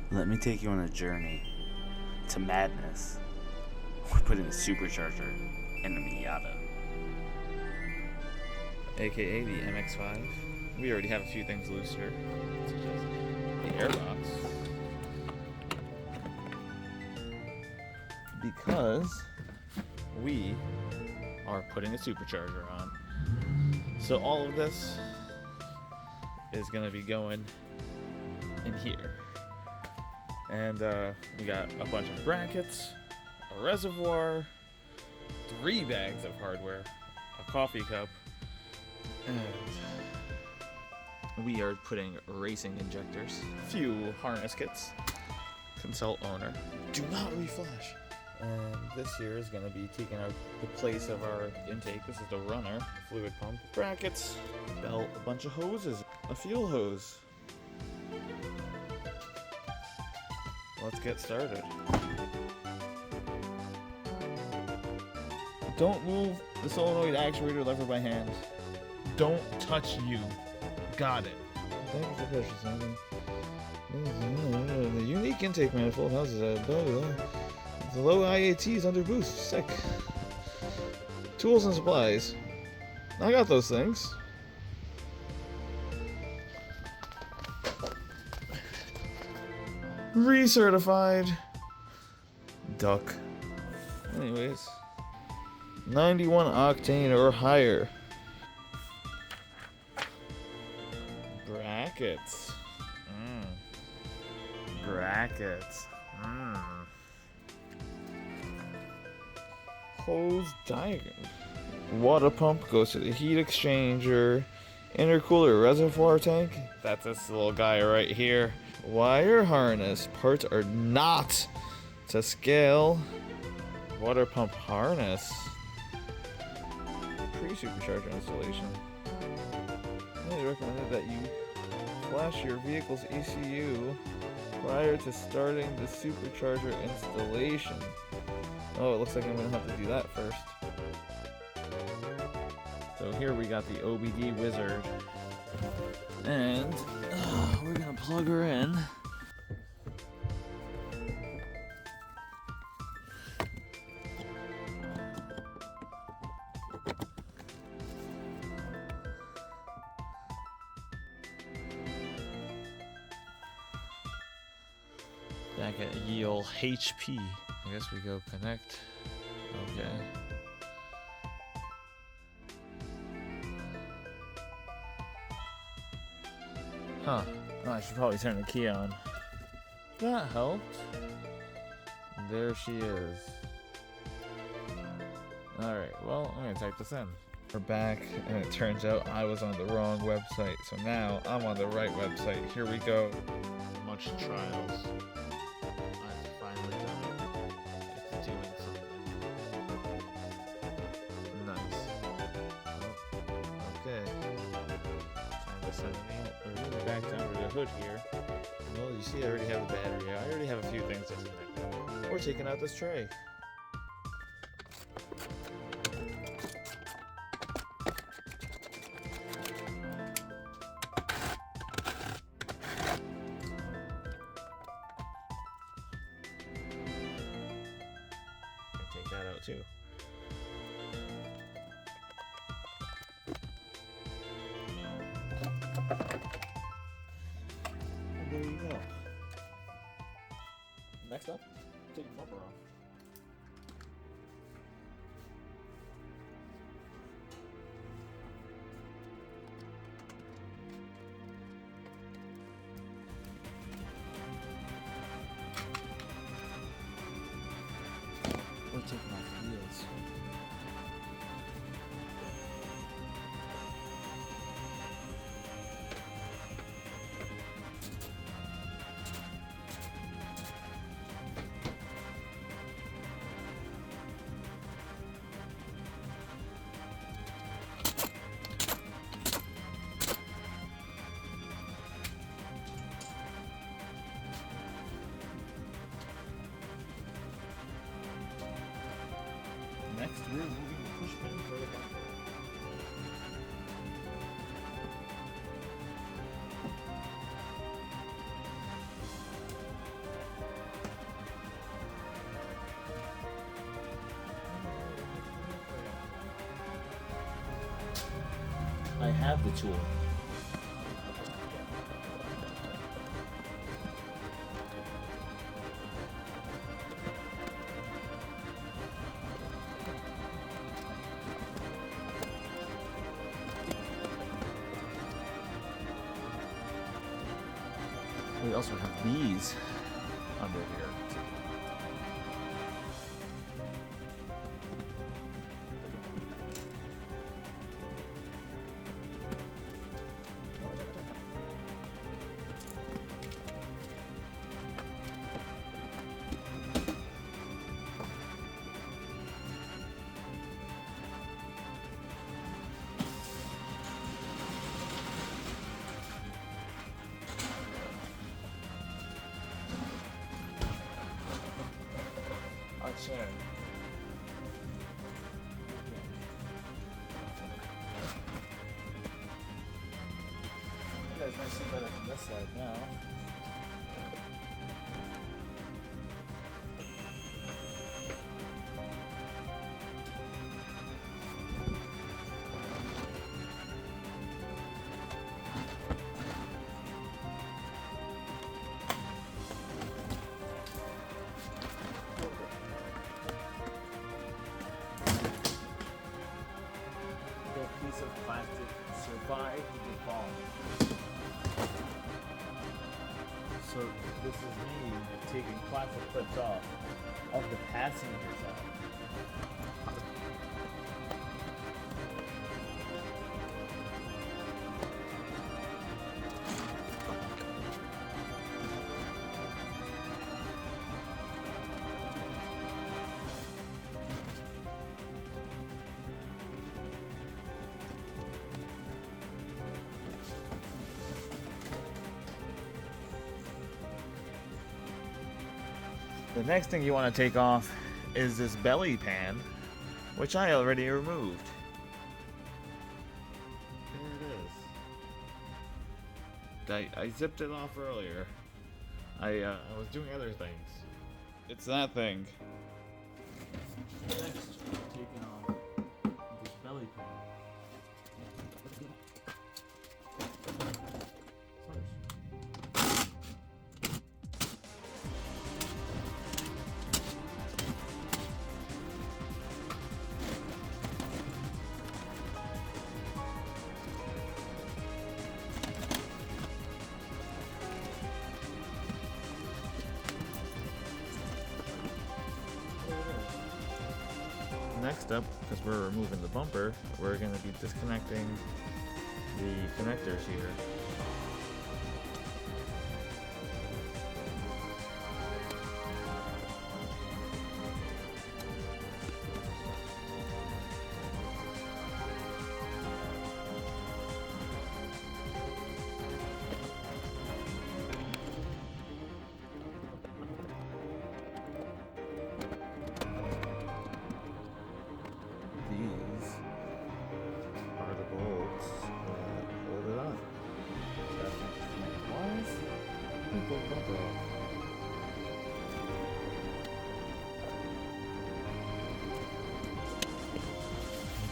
Let me take you on a journey to madness. We're putting a supercharger in a Miata. AKA the MX5. We already have a few things loose here, such as the airbox. Because we are putting a supercharger on. So all of this is going to be going in here. And we got a bunch of brackets, a reservoir, 3 bags of hardware, a coffee cup, and we are putting racing injectors, a few harness kits, consult owner, do not reflash. And this here is going to be taking out the place of our intake. This is the runner, fluid pump, brackets, belt, a bunch of hoses, a fuel hose. Let's get started. Don't move the solenoid actuator lever by hand. Don't touch you. Got it. Thank you for purchasing. The unique intake manifold houses a the low IATs under boost. Sick. Tools and supplies. I got those things. Recertified. Duck. Anyways. 91 octane or higher. Brackets. Brackets. Hose diagram. Water pump goes to the heat exchanger. Intercooler reservoir tank. That's this little guy right here. Wire harness. Parts are not to scale. Water pump harness. Pre-supercharger installation. It is recommended that you flash your vehicle's ECU prior to starting the supercharger installation. Oh, it looks like I'm going to have to do that first. So here we got the OBD wizard. And we're going to plug her in. Back at ye ol' HP. I guess we go connect. Okay. Huh. Oh, I should probably turn the key on. That helped. There she is. Alright, well, I'm gonna type this in. We're back, and it turns out I was on the wrong website. So now I'm on the right website. Here we go. Much trials. Back under the hood here. Well, you see I already have a battery. I already have a few things disconnected. We're taking out this tray. Take that out too. There you go. Next up, take your bumper off. We're taking off the wheels. Next, we're moving the push pin for the bumper. have the tool. We also have these under here. Sure. You guys might see better from this side now. Piece of plastic survived the fall. So this is me taking plastic clips off of the passenger side. The next thing you want to take off is this belly pan, which I already removed. There it is. I zipped it off earlier. I was doing other things. It's that thing. Next, taking off this belly pan. Next up, because we're removing the bumper, we're going to be disconnecting the connectors here.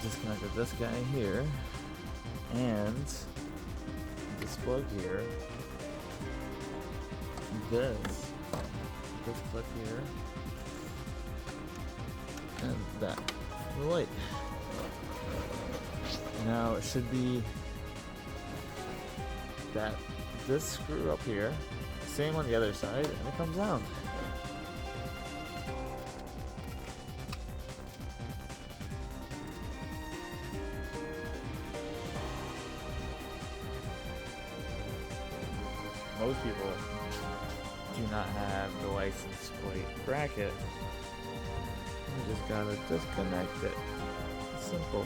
Disconnected this guy here and this plug here, this clip here, and that the light. Now it should be that this screw up here, same on the other side, and it comes down. Most people do not have the license plate bracket. You just gotta disconnect it. It's simple.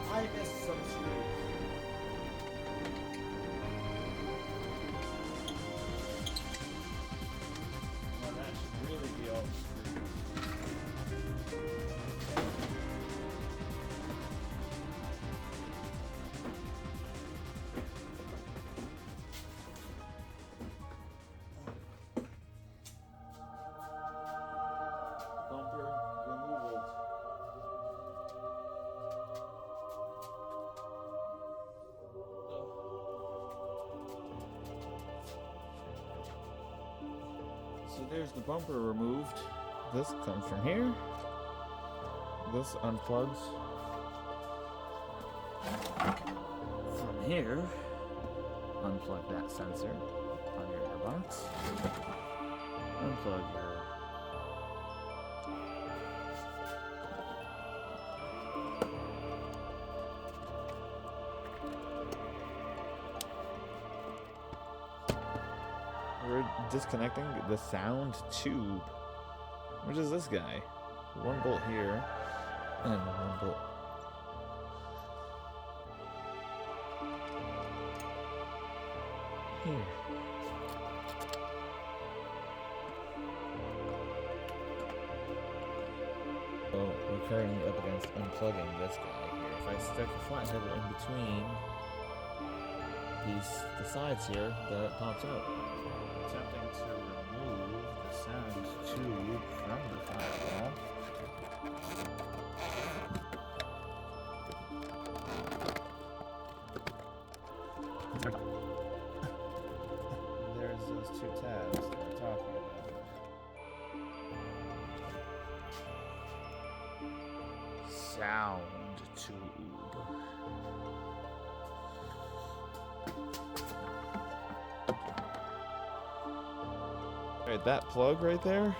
I missed some screws. Well, that should really be So there's the bumper removed. This comes from here. This unplugs from here. Unplug that sensor on your airbox. Unplug your We're disconnecting the sound tube. Which is this guy? One bolt here and one bolt. Here. So we're currently up against unplugging this guy here. If I stick a flathead in between the sides here, that pops out. Attempting to remove the sound tube from the firewall. There's those two tabs that we're talking about. Sound tube. Alright, that plug right there,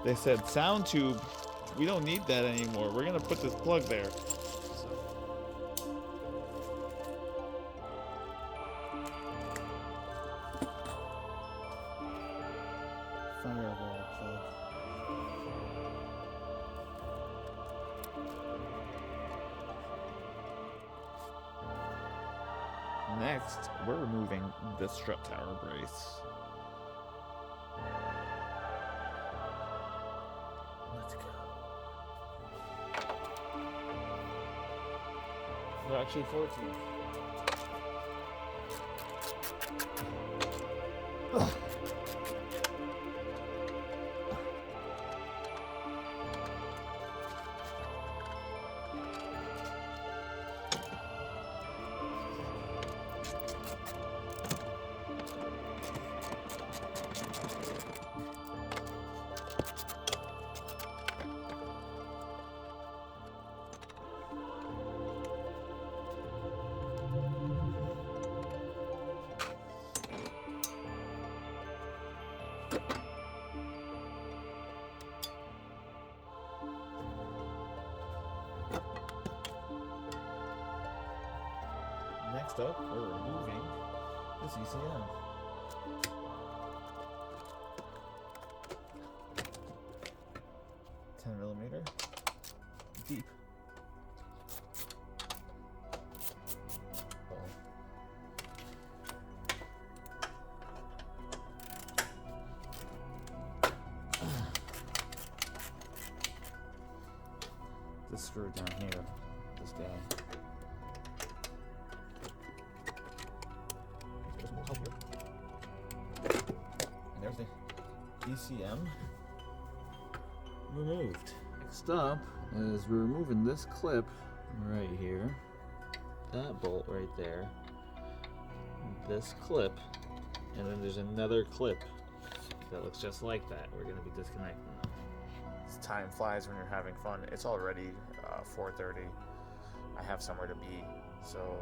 they said sound tube, we don't need that anymore. We're gonna put this plug there. Firewall plug. Next, we're removing the strut tower brace. Let's go. They're actually 14. Ugh. Next up, we're removing the CCM. $10mm deep. This screw down here, this guy. And there's the ECM removed. Next up is we're removing this clip right here, that bolt right there, this clip, and then there's another clip that looks just like that. We're going to be disconnecting them. Time flies when you're having fun. It's already 4:30. I have somewhere to be, so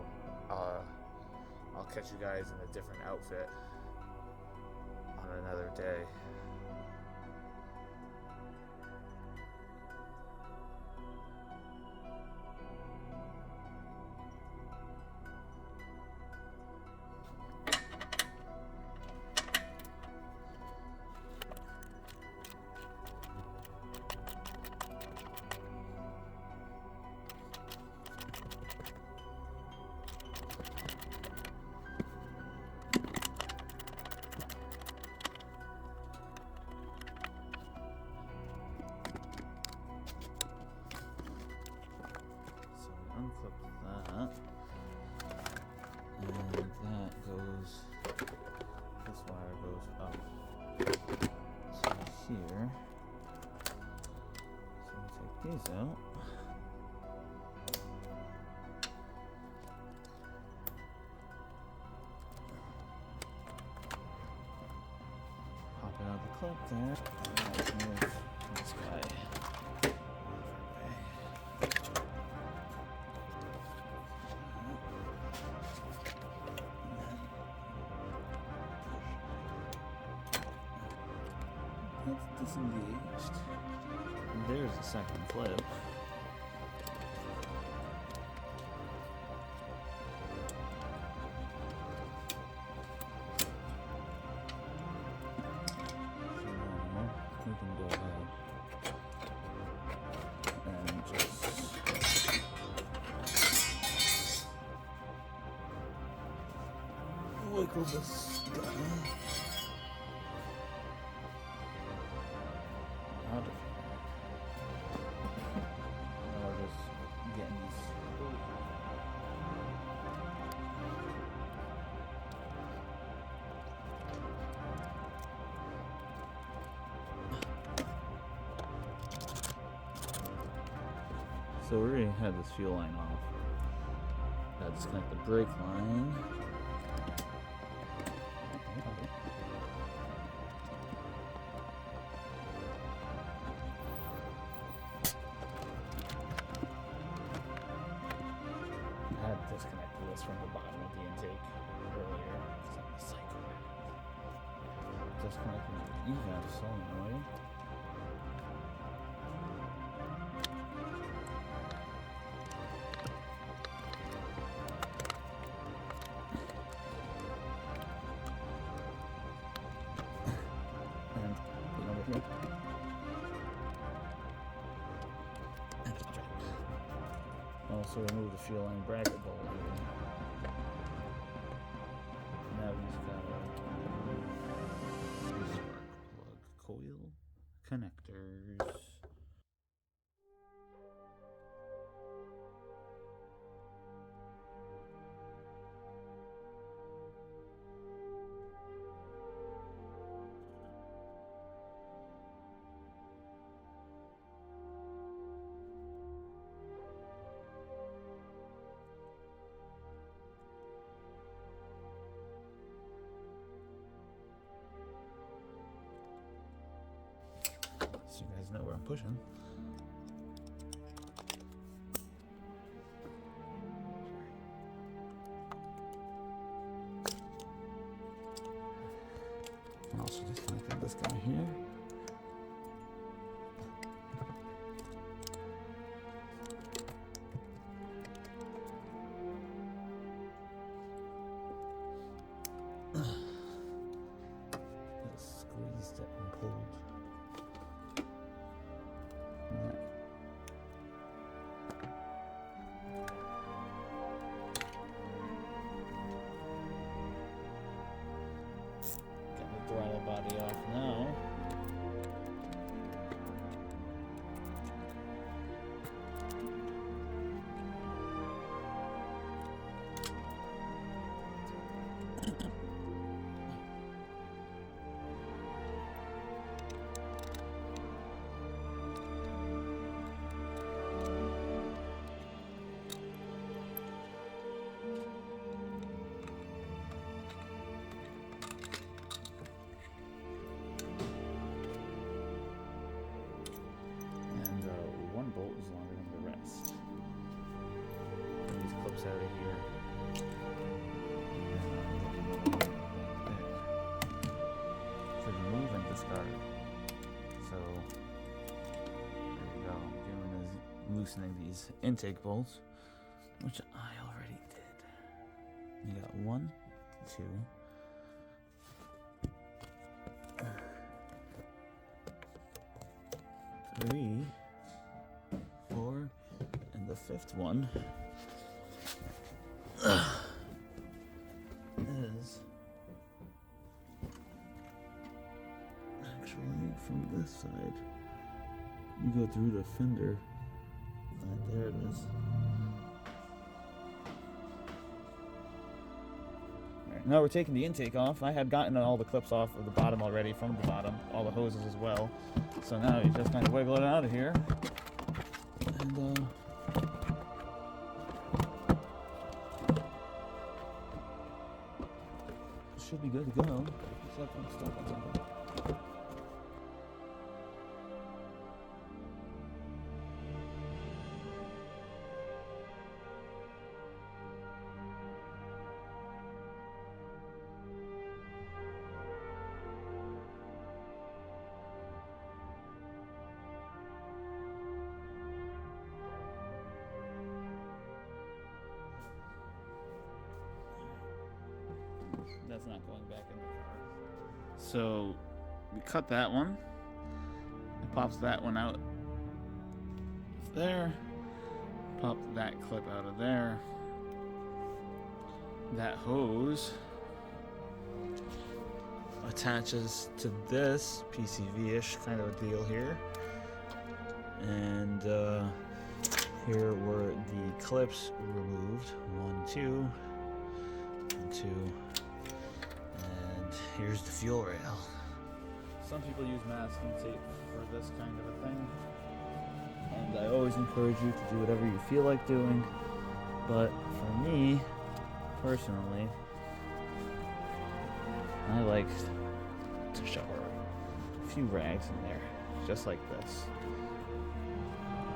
I'll catch you guys in a different outfit on another day. Unclip that, and that goes, this wire goes up to here, so we take these out, popping out the clip, up there. Let's move this guy. That's disengaged. And there's the second flip. We can go ahead and just wiggle this guy out of here. Now we're just getting these. So we already had this fuel line off. Gotta disconnect the brake line. I had disconnected this from the bottom of the intake earlier because I'm a psychopath. Disconnecting the evap solenoid. Also remove the fuel line bracket bolt here. Now he's got a spark plug coil connectors. So you guys know where I'm pushing. And also disconnected this guy here. Just squeezed it and pulled. Got the throttle body off now. One bolt is longer than the rest. Get these clips out of here. There. So remove and discard. So there you go. I'm doing is loosening these intake bolts, which I already did. You got 1, 2. 3, 4, and the 5th one is actually from this side. You go through the fender, and there it is. Alright, now we're taking the intake off. I had gotten all the clips off of the bottom already from the bottom, all the hoses as well. So now you just kind of wiggle it out of here. And should be good to go. Except I'm stuck on something. That's not going back in the car. So we cut that one. It pops that one out there. Pop that clip out of there. That hose attaches to this PCV-ish kind of a deal here. And here were the clips removed. 1, 2, 1, 2, and here's the fuel rail. Some people use masking tape for this kind of a thing, and I always encourage you to do whatever you feel like doing, but for me, personally, I like to shove a few rags in there, just like this.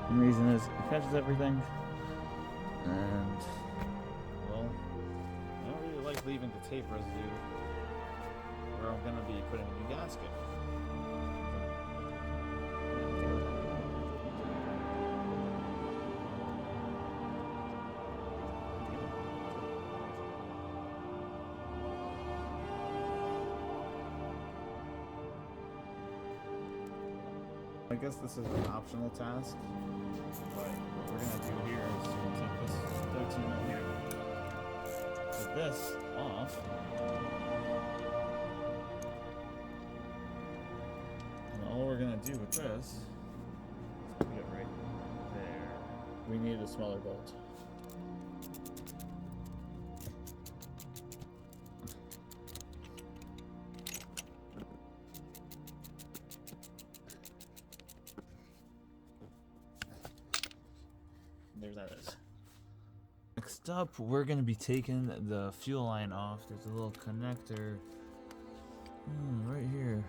The reason is it catches everything, and well, I don't really like leaving the tape residue where I'm going to be putting a new gasket. I guess this is an optional task, but what we're going to do here is we'll take this 13mm, put this off, and all we're going to do with this is put it right there. We need a smaller bolt. There's that is. Next up, we're going to be taking the fuel line off. There's a little connector right here.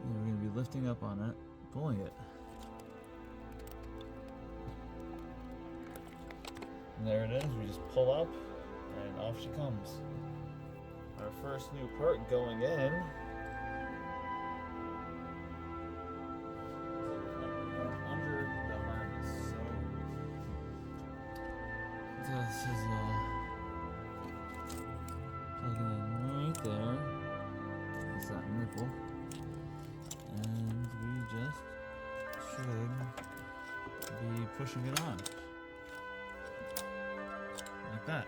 And we're going to be lifting up on it, pulling it. And there it is. We just pull up, and off she comes. Our first new part going in. This is plugging in right there. That's that nipple. And we just should be pushing it on. Like that.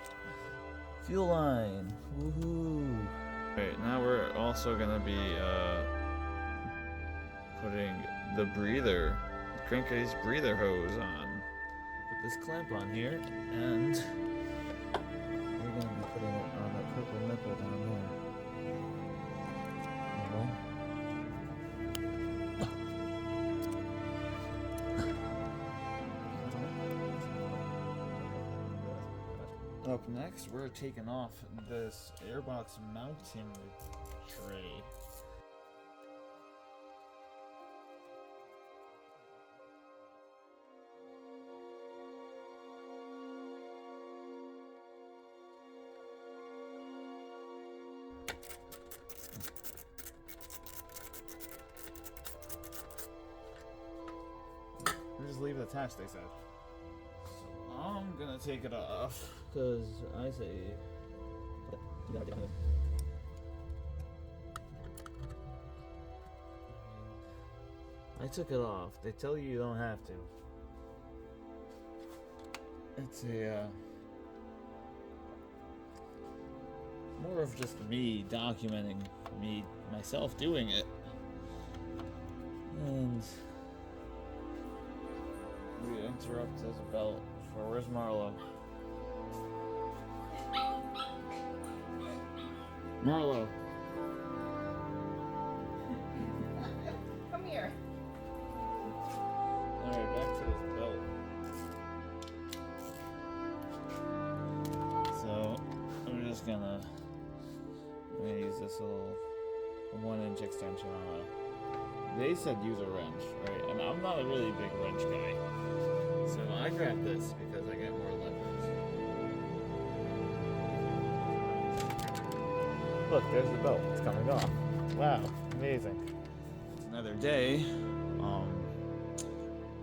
Fuel line. Woohoo! Alright, now we're also gonna be putting the breather, the crankcase breather hose on. Put this clamp on here, and we're going to be putting it on that purple nipple down there. Up next, we're taking off this airbox mounting tray. Just leave it attached, they said. So I'm gonna take it off because I say. I took it off. They tell you don't have to. It's a more of just me documenting myself doing it, and. We interrupt this belt for where's Marlo? Marlo. Come here. Alright, back to this belt. So I'm just gonna use this little 1-inch extension on a. They said use a wrench, right? And I'm not a really big wrench guy. So I grabbed this because I get more leverage. Look, there's the belt. It's coming off. Wow, amazing. It's another day.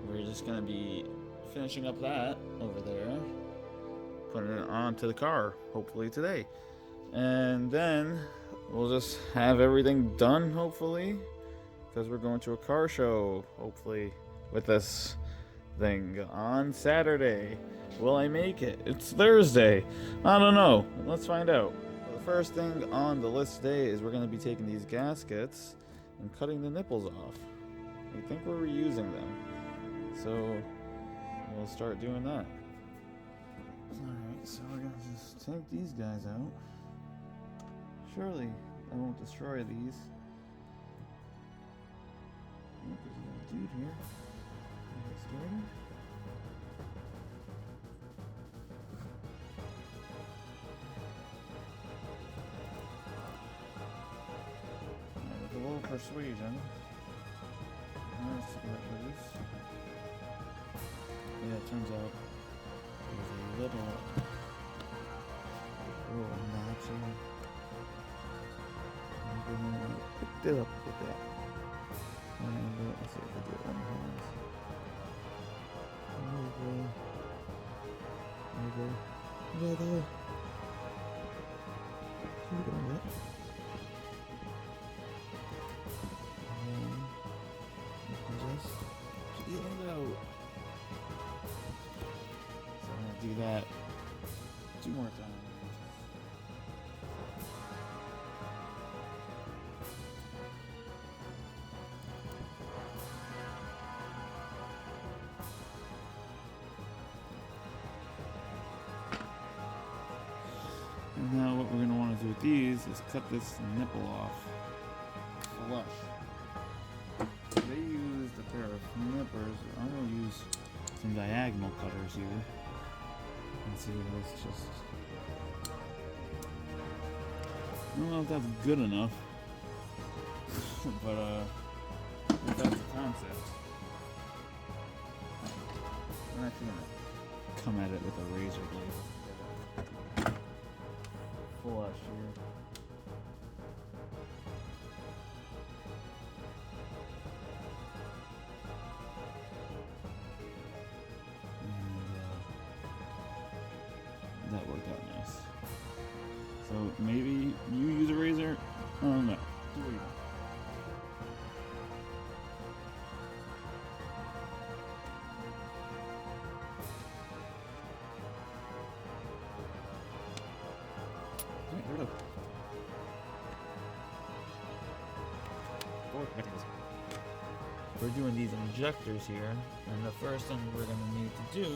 We're just gonna be finishing up that over there, putting it onto the car, hopefully today. And then we'll just have everything done, hopefully, because we're going to a car show, hopefully, with this thing on Saturday. Will I make it? It's Thursday. I don't know. Let's find out. The first thing on the list today is we're going to be taking these gaskets and cutting the nipples off. I think we're reusing them. So we'll start doing that. Alright, so we're going to just take these guys out. Surely I won't destroy these. Look, there's a little dude here. Get started. With a little persuasion, let's get it loose. Yeah, it turns out there's a little notch here. Picked it up with that. And let's see if I do it one more. There you go. There. Look at that. Just peel it out. So I'm gonna do that 2 more times. And now what we're going to want to do with these is cut this nipple off flush. They used a pair of nippers. I'm going to use some diagonal cutters here. And see if it's just... I don't know if that's good enough. But that's the concept. I'm actually going to come at it with a razor blade. Flush here. And that worked out nice. So maybe you use a razor? Oh no. Do what you want. We're doing these injectors here, and the first thing we're going to need to do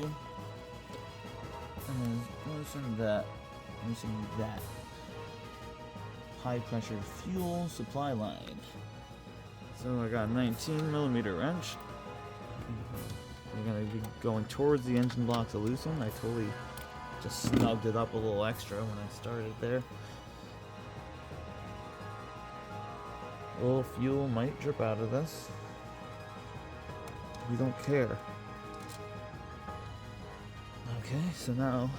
is loosen that high pressure fuel supply line. So I got a 19mm wrench. We're going to be going towards the engine block to loosen. I totally just snugged it up a little extra when I started there. A little fuel might drip out of this. We don't care. Okay, so now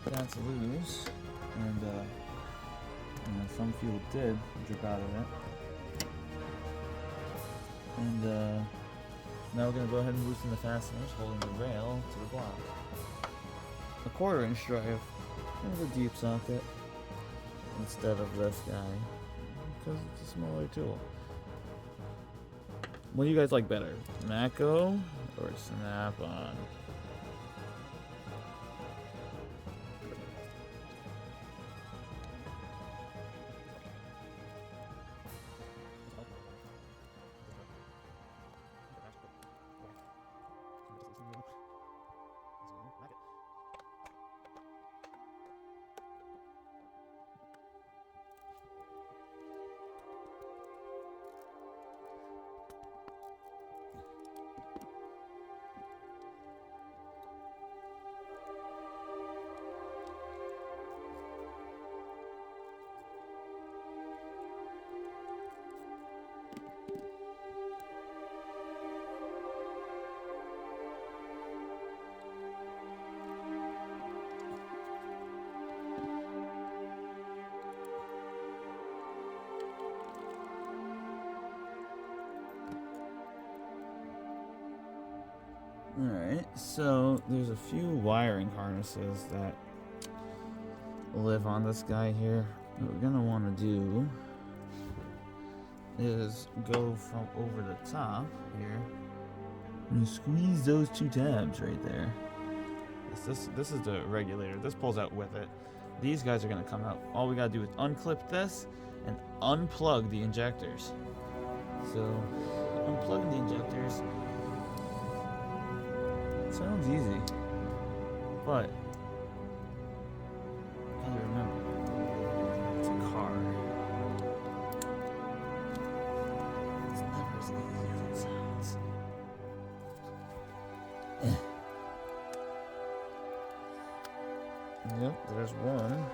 that's loose, and some fuel did drip out of it. And now we're gonna go ahead and loosen the fasteners holding the rail to the block. A 1/4" drive and a deep socket instead of this guy because it's a smaller tool. What do you guys like better, Mako or Snap-on? Alright, so there's a few wiring harnesses that live on this guy here. What we're gonna want to do is go from over the top here and squeeze those two tabs right there. This is the regulator. This pulls out with it. These guys are gonna come out. All we gotta do is unclip this and unplug the injectors. So unplugging the injectors sounds easy, but you gotta remember, it's a car. It's never as easy as it sounds. Yep, there's one.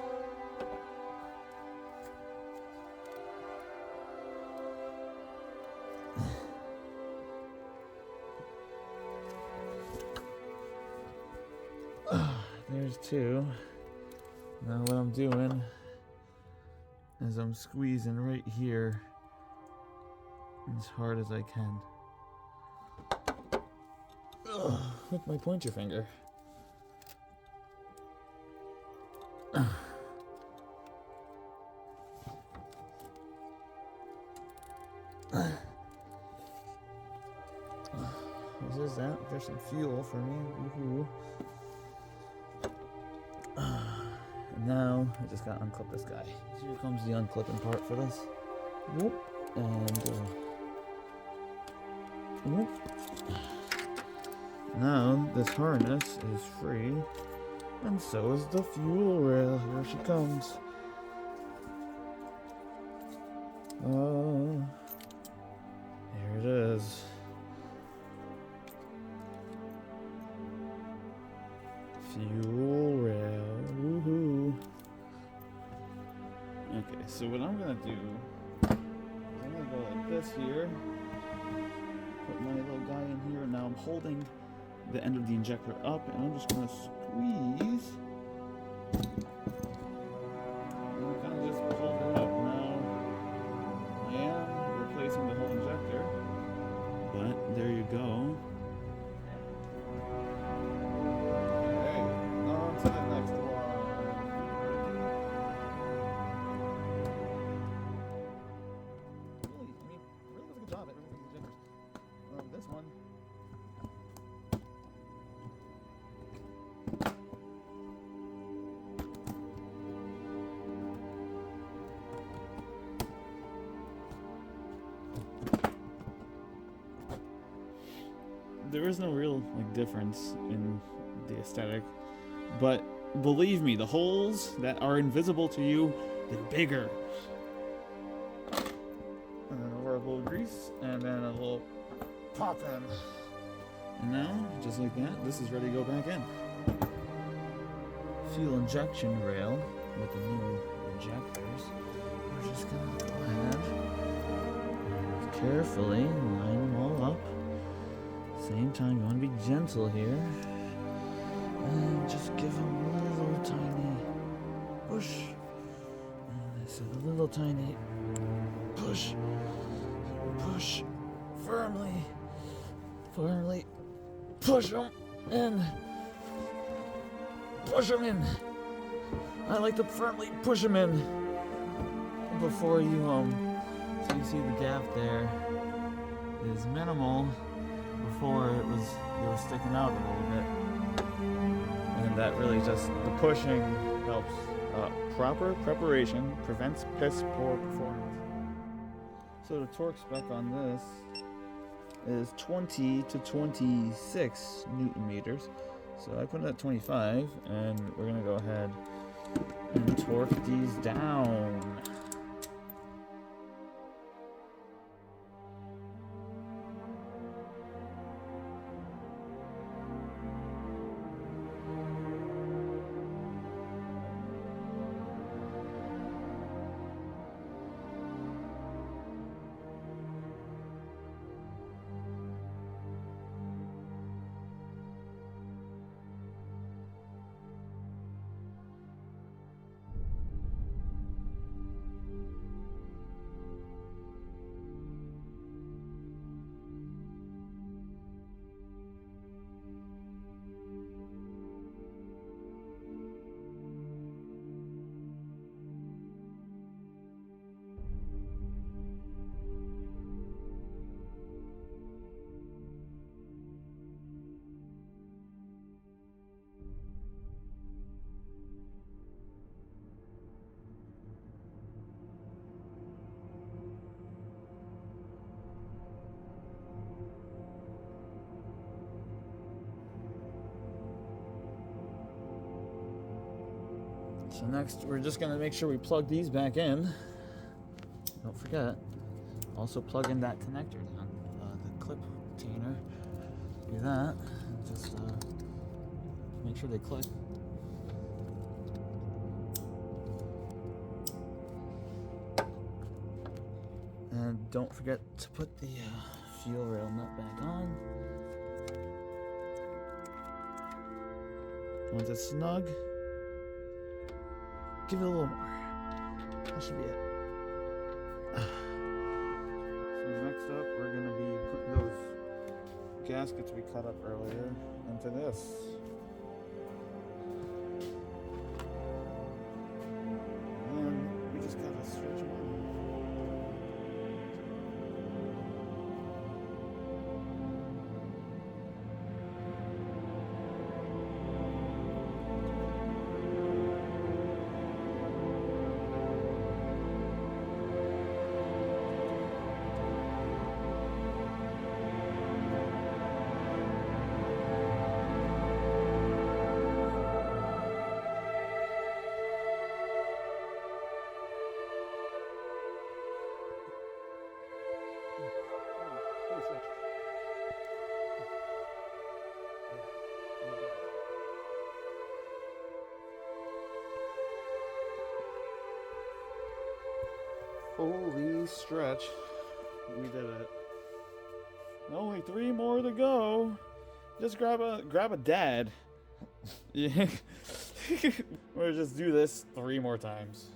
There's two. Now what I'm doing is I'm squeezing right here as hard as I can. With my pointer finger. What is that? There's some fuel for me. Woohoo. And now I just gotta unclip this guy. Here comes the unclipping part for this. Whoop. And whoop. Now this harness is free, and so is the fuel rail. Here she comes. Here it is. Fuel rail. Woohoo. Okay, so what I'm gonna do is I'm gonna go like this here. Put my little guy in here, and now I'm holding the end of the injector up, and I'm just gonna squeeze. And kind of just hold it up now. I am replacing the whole injector, but there you go. Okay, on to the next one. Really does a good job at replacing the injectors. This one. There is no real difference in the aesthetic, but believe me, the holes that are invisible to you, they're bigger. And then over a little grease, and then a little pop in. And now, just like that, this is ready to go back in. Fuel injection rail with the new injectors. We're just gonna go ahead and carefully line them all up. Same time, you want to be gentle here, and just give them a little tiny push, and I said a little tiny push, push, firmly, push them in, I like to firmly push them in before you, so you see the gap there is minimal. Before they were sticking out a little bit, and that really just, the pushing helps. Proper preparation prevents piss poor performance. So the torque spec on this is 20 to 26 Newton meters. So I put it at 25, and we're gonna go ahead and torque these down. So next, we're just gonna make sure we plug these back in. Don't forget, also plug in that connector down, the clip retainer. Do that, and just make sure they click. And don't forget to put the fuel rail nut back on. Once it's snug, give it a little more. That should be it. So next up, we're going to be putting those gaskets we cut up earlier into this. And then we just got to switch them on. Holy stretch. We did it. Only 3 more to go. Just grab a dad. Yeah. Or just do this 3 more times.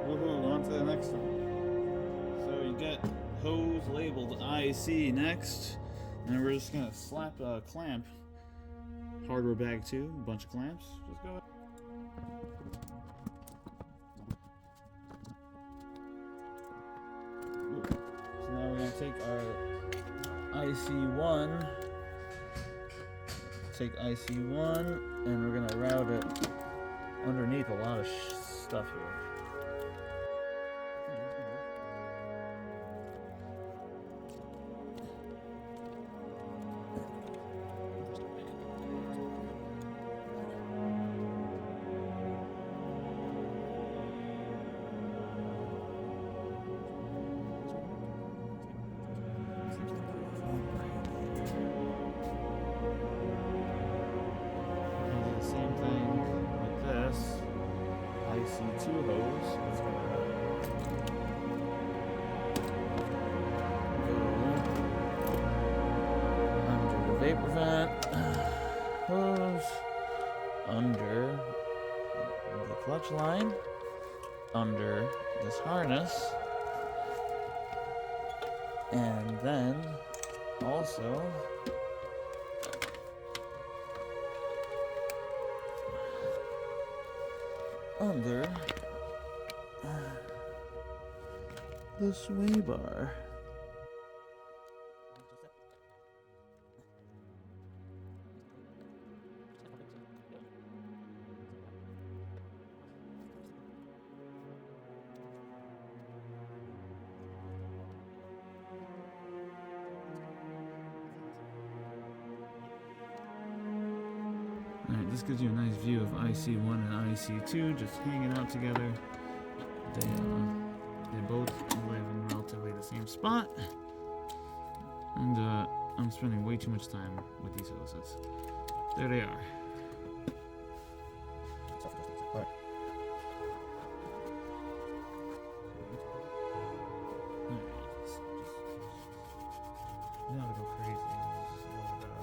Woohoo, on to the next one. So you get hose labeled IC next, and we're just gonna slap a clamp, hardware bag too, a bunch of clamps, just go ahead. Ooh. So now we're gonna take our IC1, and we're gonna route it underneath a lot of stuff here. Same thing with this IC2 hose. It's gonna go under the vapor vent hose, under the clutch line, under this harness, and then also under the sway bar. Alright, this gives you a nice view of IC1 and IC2 just hanging out together. They both live in relatively the same spot. And I'm spending way too much time with these hoses. There they are. You don't have to go crazy. Just a little bit of...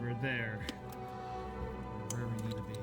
We're there. Where we need to be.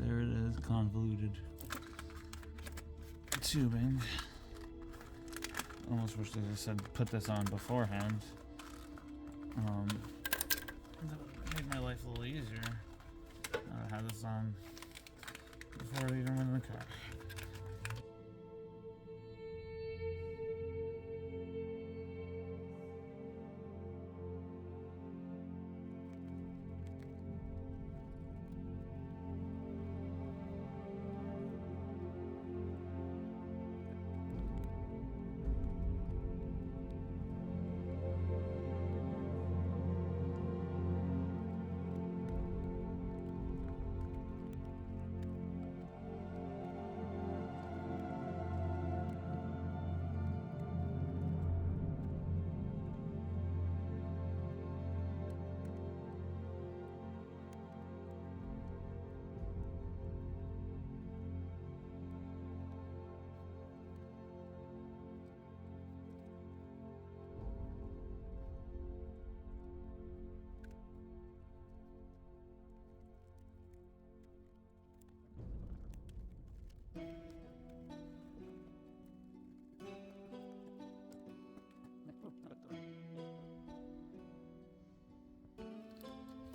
There it is, convoluted tubing. Almost wish they just said put this on beforehand. That would make my life a little easier. I had this on before I even went in the car.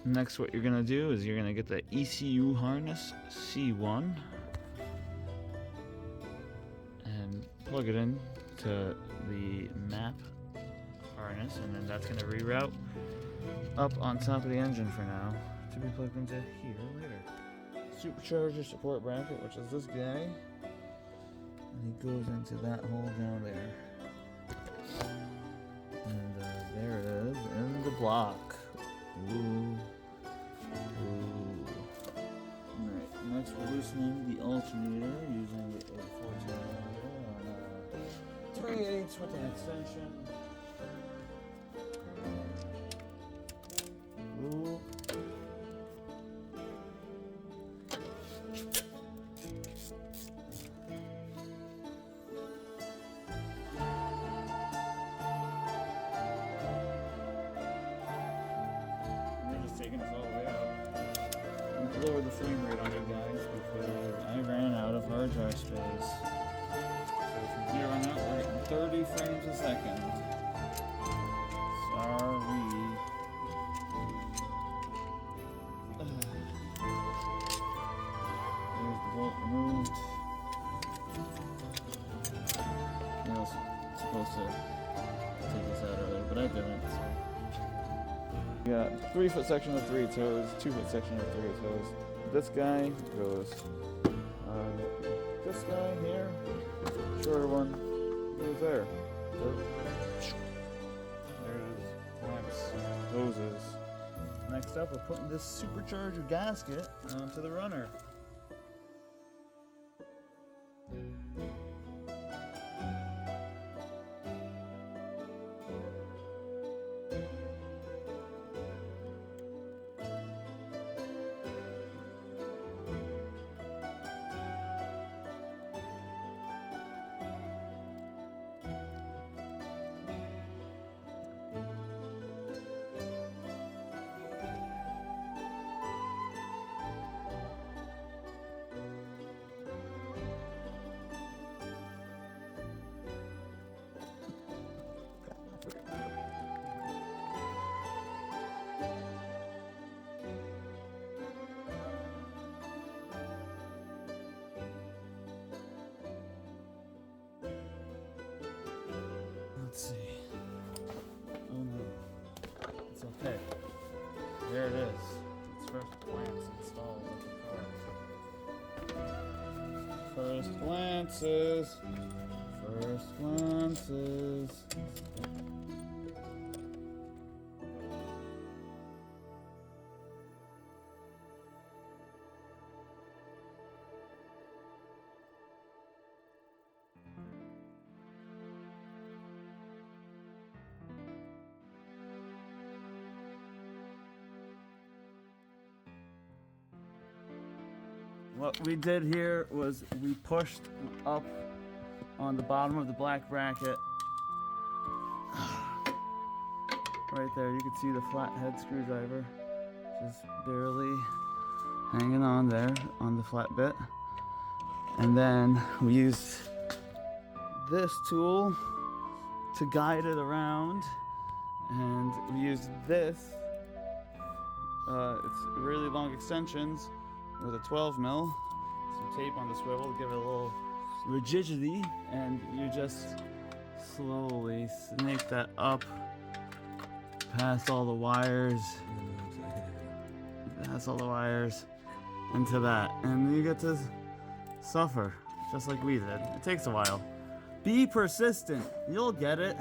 Next, what you're gonna do is you're gonna get the ECU harness C1 and plug it in to the map harness, and then that's gonna reroute up on top of the engine for now to be plugged into here later. Supercharger support bracket, which is this guy, and he goes into that hole down there. And there it is in the block. Ooh. Alright, next we're loosening the alternator using a 14 on a 3/8 with an extension. Ooh. Taking us all the way out. Lower the frame rate on you guys because I ran out of hard drive space. So from here on out, we're getting 30 frames a second. Sorry. There's the bolt removed. I was supposed to take this out earlier, but I didn't. So. We got 3-foot section of 3 toes, 2-foot section of 3 toes. This guy goes on this guy here, shorter one goes there. There it is, clamps, hoses. Next up, we're putting this supercharger gasket onto the runner. Let's see. Oh no. It's okay. There it is. Its first clamps installed with the car. First glances. First glances. What we did here was we pushed up on the bottom of the black bracket. Right there, you can see the flathead screwdriver just barely hanging on there on the flat bit. And then we used this tool to guide it around, and we used this. It's really long extensions with a 12 mil, some tape on the swivel to give it a little rigidity, and you just slowly snake that up past all the wires, into that, and you get to suffer just like we did. It takes a while. Be persistent, you'll get it.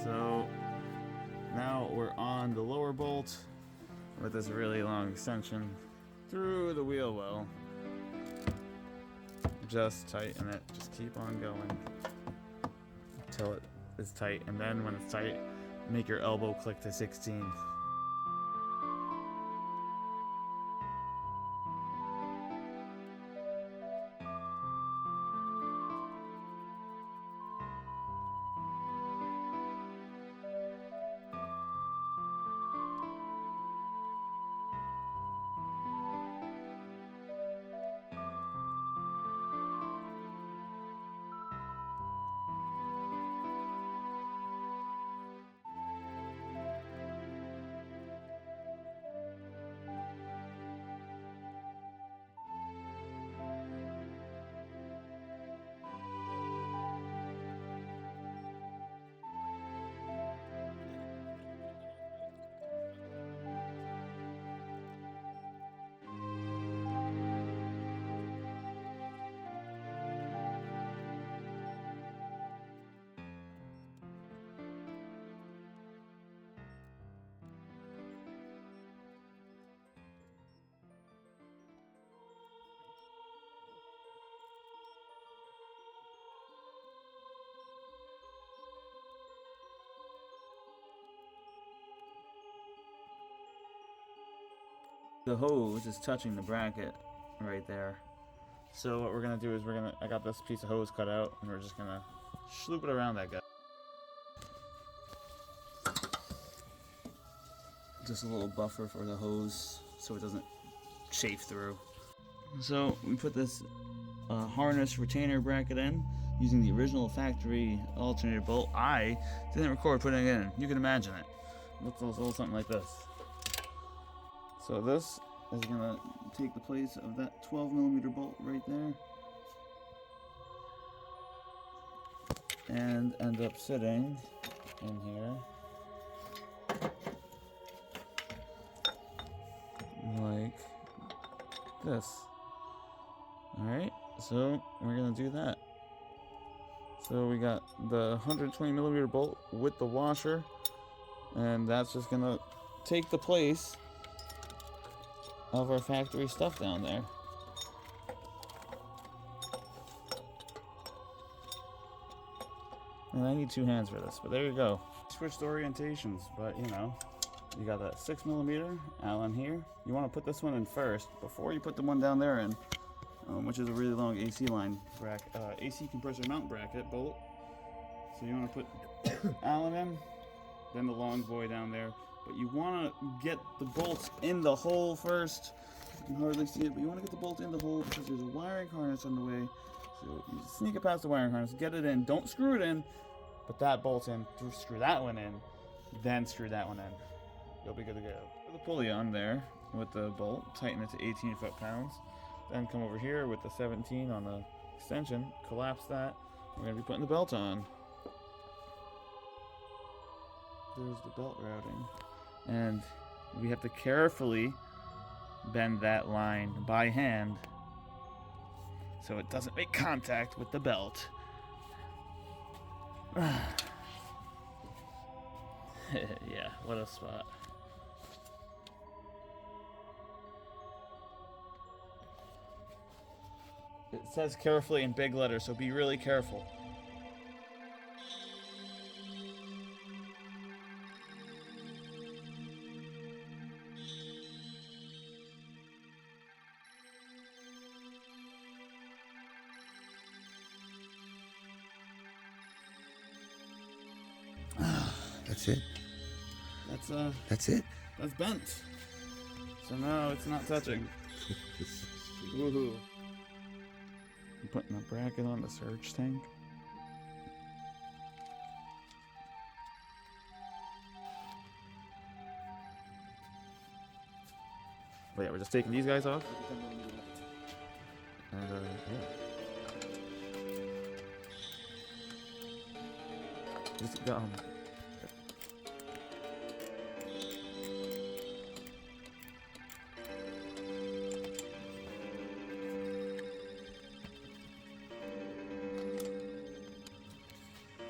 So now we're on the lower bolt with this really long extension through the wheel well. Just tighten it, just keep on going until it is tight, and then when it's tight, make your elbow click to 16. the hose is touching the bracket right there. So what we're gonna do is I got this piece of hose cut out, and we're just gonna sloop it around that guy. Just a little buffer for the hose so it doesn't chafe through. So we put this harness retainer bracket in using the original factory alternator bolt. I didn't record putting it in. You can imagine it. Looks a little something like this. So this is gonna take the place of that 12mm bolt right there and end up sitting in here like this. Alright, so we're gonna do that. So we got the 120mm bolt with the washer, and that's just gonna take the place of our factory stuff down there. And I need 2 hands for this, but there you go. Switched orientations, but you know, you got that 6mm Allen here. You want to put this one in first before you put the one down there in, which is a really long AC line bracket, AC compressor mount bracket bolt. So you want to put Allen in, then the long boy down there. But you want to get the bolts in the hole first. You can hardly see it, but you want to get the bolt in the hole because there's a wiring harness on the way. So you sneak it past the wiring harness, get it in, don't screw it in, put that bolt in, screw that one in, then screw that one in. You'll be good to go. Put the pulley on there with the bolt, tighten it to 18 foot-pounds. Then come over here with the 17 on the extension, collapse that. We're going to be putting the belt on. There's the belt routing. And we have to carefully bend that line by hand so it doesn't make contact with the belt. Yeah, what a spot. It says carefully in big letters, so be really careful. That's it. That's it. That's bent. So now it's not touching. Woohoo. I'm putting a bracket on the surge tank. But yeah, we're just taking these guys off. And yeah. Just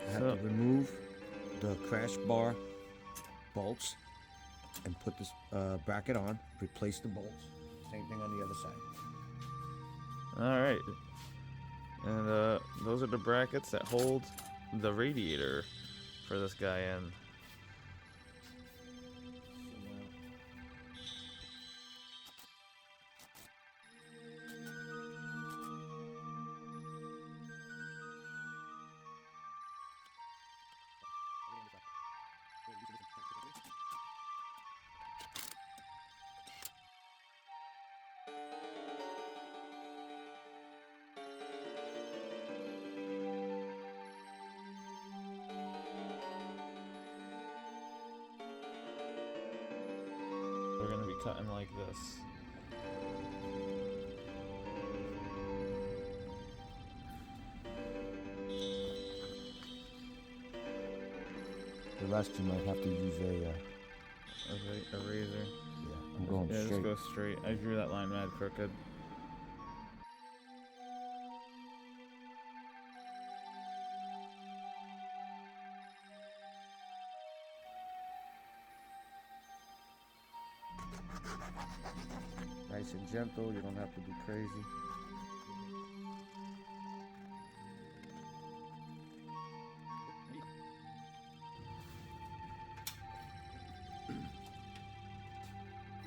I have to remove the crash bar bolts and put this bracket on, replace the bolts. Same thing on the other side. Alright. And those are the brackets that hold the radiator for this guy in. We're going to be cutting like this. The rest you might have to use a razor. yeah, I'm going Yeah, straight. just go straight. I drew that line mad crooked. Nice and gentle, you don't have to be crazy.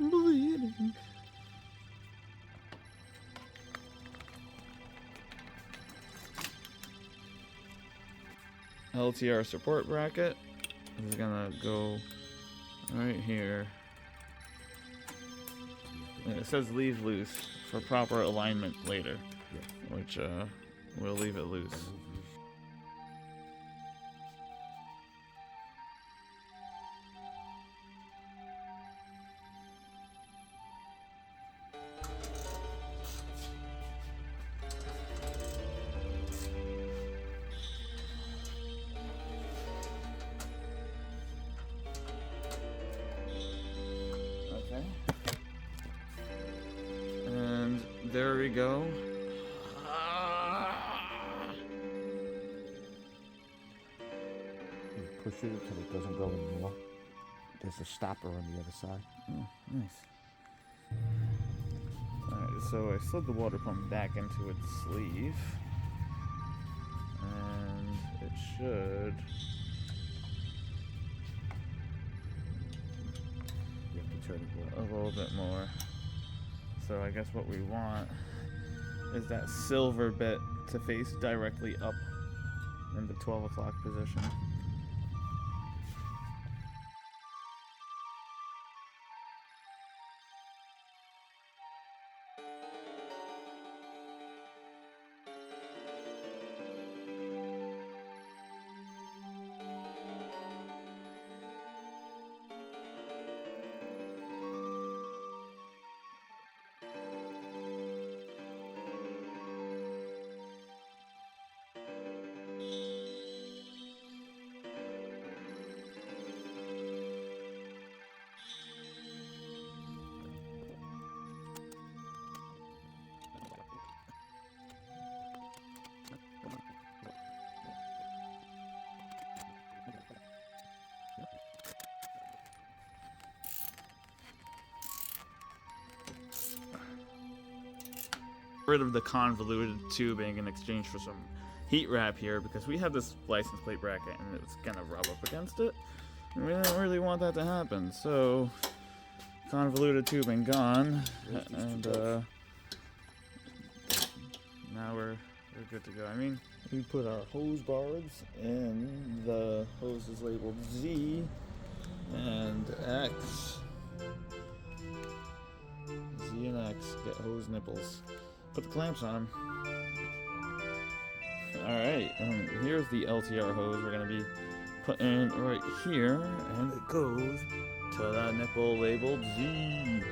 Bleeding. LTR support bracket is gonna go right here. And it says leave loose for proper alignment later, Yes. which we'll leave it loose. Okay. And there we go. You push it until it doesn't go anymore. There's a stopper on the other side. Oh, nice. Alright, so I slid the water pump back into its sleeve. And it should. You have to turn it A more. little bit more. So I guess what we want is that silver bit to face directly up in the 12 o'clock position. Rid of the convoluted tubing in exchange for some heat wrap here because we have this license plate bracket and it's gonna rub up against it. And we don't really want that to happen, so convoluted tubing gone, and now we're good to go. I mean, we put our hose barbs in the hoses labeled Z and X. Z and X, get hose nipples. Put the clamps on. Alright, here's the LTR hose we're going to be putting right here, and it goes to that nipple labeled Z.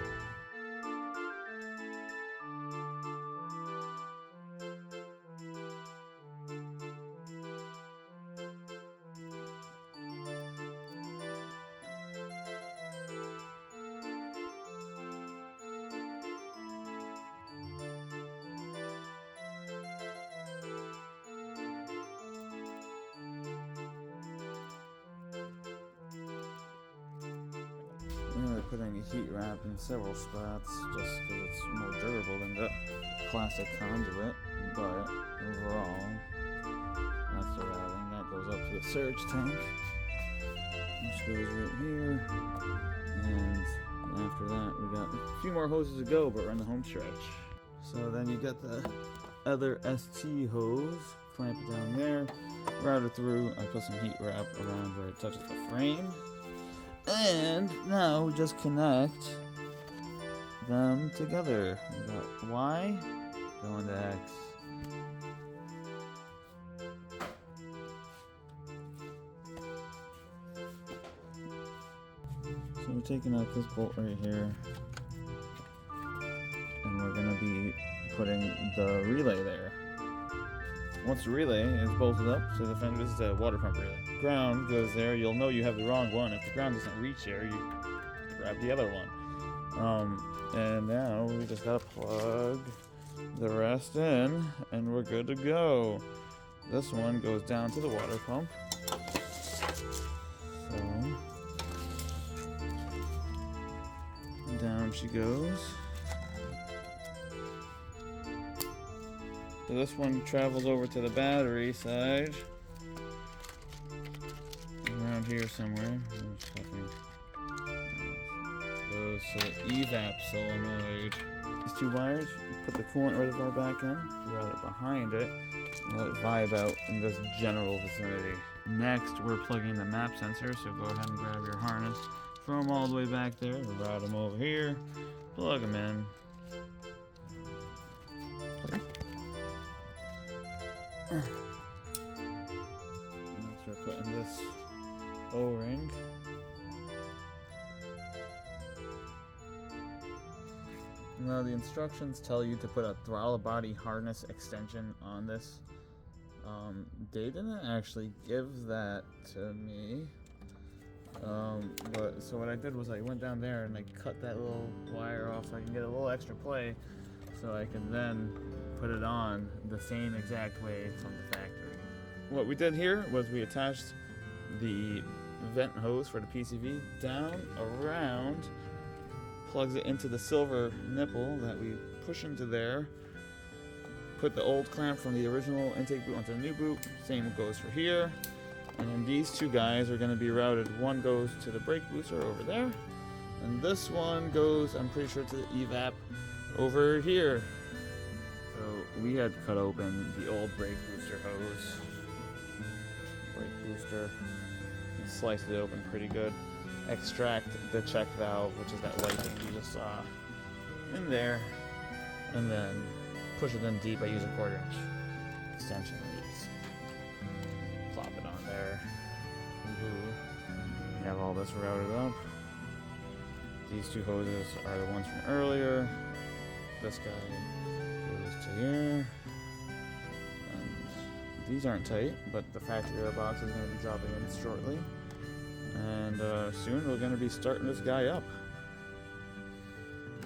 We're putting a heat wrap in several spots just because it's more durable than the plastic conduit, but overall, that's the routing. That goes up to the surge tank, which goes right here, and after that we got a few more hoses to go, but we're in the home stretch. So then you get the other ST hose, clamp it down there, route it through. I put some heat wrap around where it touches the frame. And now we just connect them together. We got Y going to X. So we're taking out this bolt right here, and we're gonna be putting the relay there. Once the relay is bolted up to the fender, this is a water pump relay. Ground goes there. You'll know you have the wrong one. If the ground doesn't reach there, you grab the other one. And now we just gotta plug the rest in, and we're good to go. This one goes down to the water pump. So down she goes. So this one travels over to the battery side. Around here somewhere. Goes to the evap solenoid. These two wires, you put the coolant reservoir back in, route it behind it, let it vibe out in this general vicinity. Next, we're plugging the map sensor, so go ahead and grab your harness, throw them all the way back there, route them over here, plug them in. Next, we're putting this O-ring. Now, the instructions tell you to put a throttle body harness extension on this. They didn't actually give that to me. But so what I did was I went down there and I cut that little wire off so I can get a little extra play, so I can then put it on the same exact way from the factory. What we did here was we attached the vent hose for the PCV down around, plugs it into the silver nipple that we push into there, put the old clamp from the original intake boot onto the new boot, same goes for here, and then these two guys are going to be routed. One goes to the brake booster over there, and this one goes, I'm pretty sure, to the evap over here. So we had cut open the old brake booster hose, and sliced it open pretty good. Extract the check valve, which is that white thing you just saw, in there, and then push it in deep. I use a 1/4 inch extension. Just plop it on there. You have all this routed up. These two hoses are the ones from earlier. This guy goes to here. And these aren't tight, but the factory airbox is going to be dropping in shortly. And soon we're going to be starting this guy up.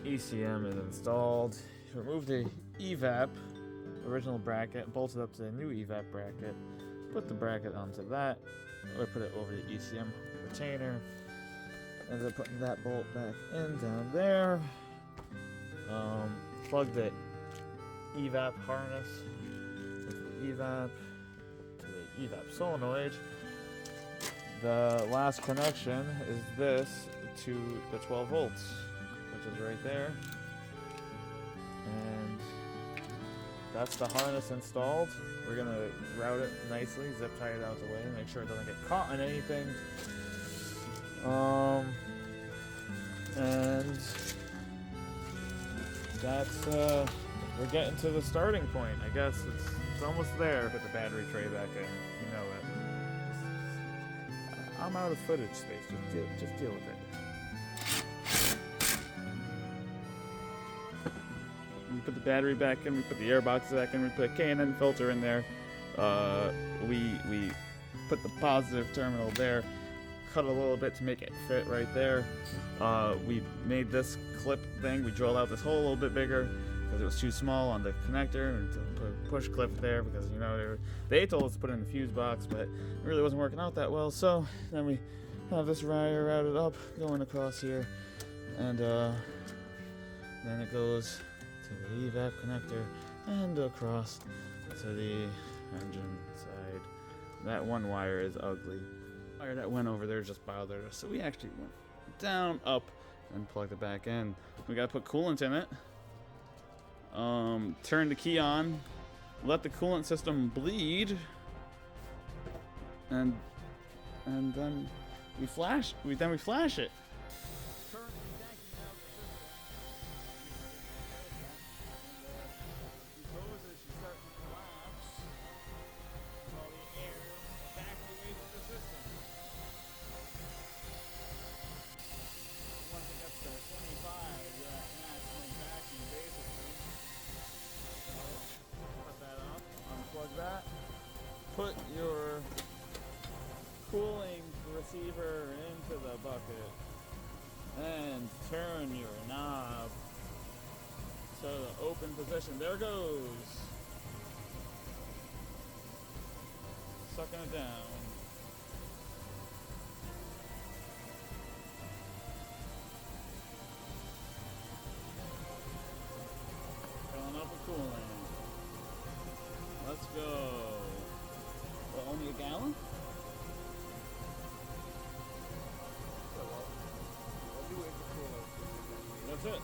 ECM is installed. Remove the evap original bracket, bolted up to the new evap bracket, put the bracket onto that, or put it over the ECM retainer, and then putting that bolt back in down there. Plug the evap harness with the evap to the evap solenoid. The last connection is this to the 12 volts, which is right there. And that's the harness installed. We're gonna route it nicely, zip tie it out the way, make sure it doesn't get caught on anything. And that's we're getting to the starting point. I guess it's almost there. Put the battery tray back in. You know it. I'm out of footage space. Just deal with it. We put the battery back in, we put the airbox back in, we put a K&N filter in there. We put the positive terminal there, cut a little bit to make it fit right there. We made this clip thing, we drilled out this hole a little bit bigger because it was too small on the connector, and to put a push clip there because, you know, they told us to put it in the fuse box, but it really wasn't working out that well. So then we have this wire routed up going across here, and then it goes to the evap connector and across to the engine side. That one wire is ugly. The wire that went over there just bothered us, so we actually went down, up, and plugged it back in. We gotta put coolant in it. Turn the key on, let the coolant system bleed, and then we flash it. That. Put your cooling receiver into the bucket and turn your knob to the open position. There it goes. Sucking it down. Filling up with coolant. Let's go. Well, only a gallon? That's it.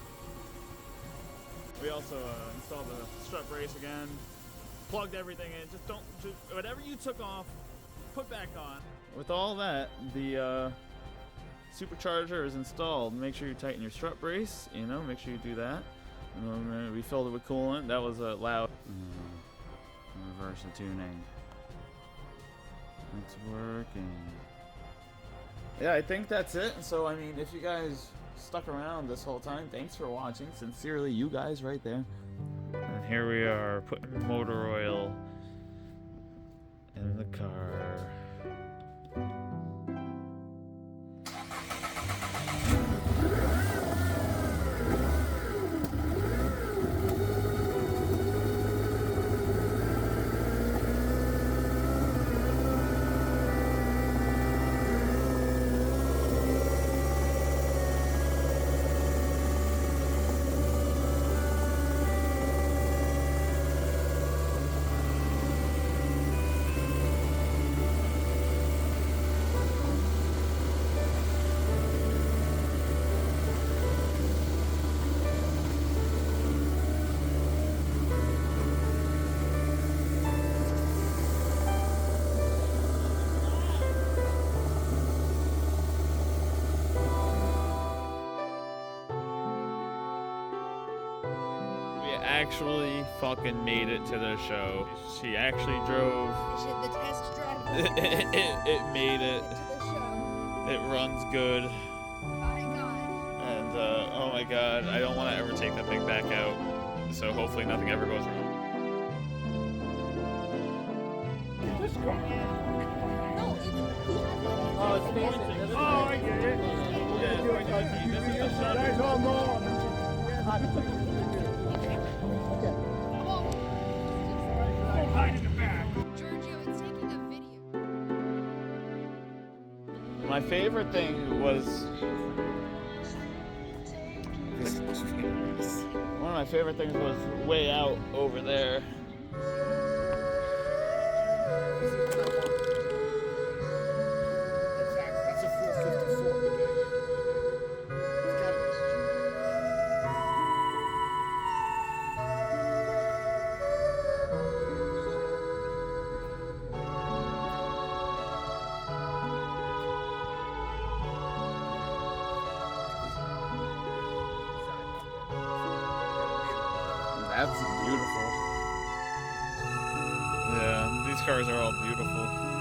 We also installed the strut brace again. plugged everything in. Just don't, whatever you took off, put back on. With all that, the supercharger is installed. Make sure you tighten your strut brace, you know, make sure you do that. And then we filled it with coolant. That was loud. Reverse the tuning. It's working. Yeah, I think that's it. So, I mean, if you guys stuck around this whole time, thanks for watching. Sincerely, you guys right there. And here we are, putting motor oil in the car. Actually fucking made it to the show. She actually drove. The test drive. It made it. To the show. It runs good. My God. And oh my God, I don't want to ever take that thing back out. So hopefully nothing ever goes wrong. No, it's Oh, it's fancy. Oh, I get it. Yeah, this is the Giorgio, it's taking a video. My favorite thing was one of my favorite things was way out over there. That's a 454. It's got it. That's beautiful. Yeah, these cars are all beautiful.